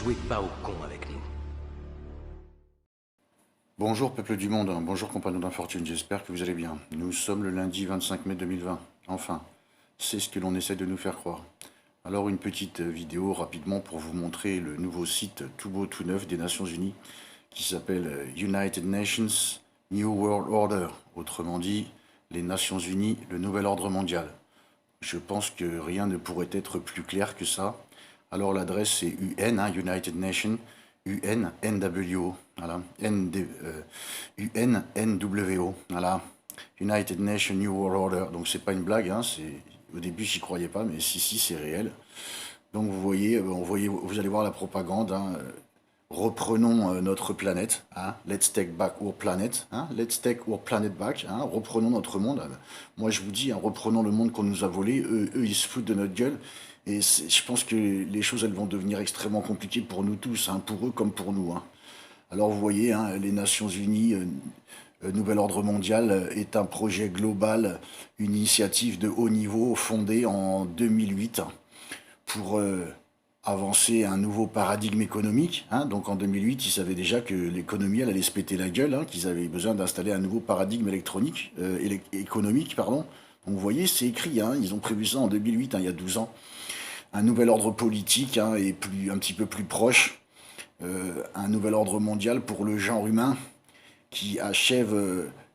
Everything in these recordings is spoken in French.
Jouez pas au con avec nous. Bonjour peuple du monde, bonjour compagnons d'infortune, j'espère que vous allez bien. Nous sommes le lundi 25 mai 2020, enfin, c'est ce que l'on essaie de nous faire croire. Alors une petite vidéo rapidement pour vous montrer le nouveau site tout beau tout neuf des Nations Unies qui s'appelle United Nations New World Order, autrement dit les Nations Unies, le nouvel ordre mondial. Je pense que rien ne pourrait être plus clair que ça. Alors l'adresse c'est UN, United Nations, UNNWO, voilà, UNNWO, voilà, United Nations New World Order. Donc c'est pas une blague, au début j'y croyais pas, mais si c'est réel. Donc vous voyez, vous allez voir la propagande. Reprenons notre planète, let's take back our planet, let's take our planet back, reprenons notre monde. Moi je vous dis, reprenons le monde qu'on nous a volé, eux ils se foutent de notre gueule, et je pense que les choses elles vont devenir extrêmement compliquées pour nous tous, pour eux comme pour nous. Alors vous voyez, les Nations Unies, Nouvel Ordre Mondial est un projet global, une initiative de haut niveau fondée en 2008 pour avancer un nouveau paradigme économique. Donc en 2008, ils savaient déjà que l'économie elle allait se péter la gueule, qu'ils avaient besoin d'installer un nouveau paradigme économique. Pardon. Donc vous voyez, c'est écrit, ils ont prévu ça en 2008, il y a 12 ans. Un nouvel ordre politique et un petit peu plus proche, un nouvel ordre mondial pour le genre humain qui achève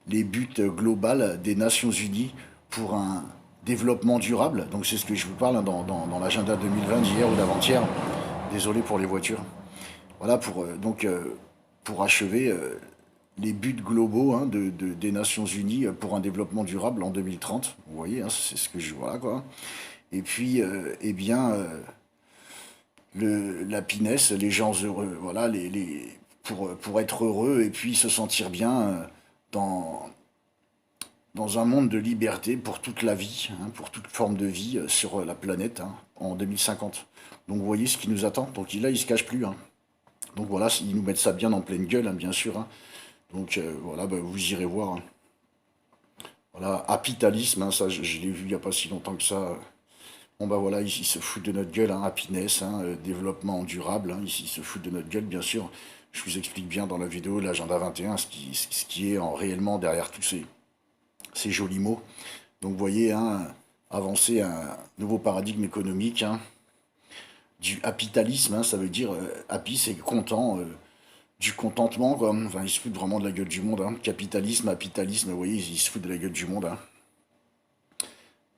les buts globaux des Nations Unies pour un développement durable. Donc c'est ce que je vous parle dans l'agenda 2020 d'hier ou d'avant-hier. Désolé pour les voitures. Voilà pour achever les buts globaux des Nations Unies pour un développement durable en 2030. Vous voyez, c'est ce que je vois là, quoi. Et puis, l'happiness, les gens heureux, voilà, pour être heureux et puis se sentir bien dans un monde de liberté pour toute la vie, pour toute forme de vie sur la planète en 2050. Donc vous voyez ce qui nous attend. Donc là, ils se cachent plus. Donc voilà, ils nous mettent ça bien en pleine gueule, bien sûr. Donc voilà, vous irez voir. Voilà, capitalisme, ça je l'ai vu il n'y a pas si longtemps que ça. Bon voilà, ils se foutent de notre gueule, happiness, développement durable, ici ils se foutent de notre gueule, bien sûr. Je vous explique bien dans la vidéo, l'agenda 21, ce qui est réellement derrière tous ces jolis mots. Donc vous voyez, avancer un nouveau paradigme économique, du capitalisme, ça veut dire, happy c'est content, du contentement, quoi. Enfin, ils se foutent vraiment de la gueule du monde, capitalisme, capitalisme, vous voyez, ils se foutent de la gueule du monde,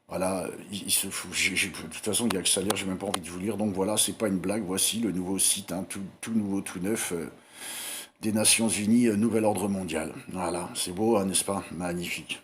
Voilà, il se fout. De toute façon, il n'y a que ça à lire, j'ai même pas envie de vous lire. Donc voilà, c'est pas une blague. Voici le nouveau site, tout nouveau, tout neuf, des Nations Unies, Nouvel Ordre Mondial. Voilà, c'est beau, n'est-ce pas? Magnifique.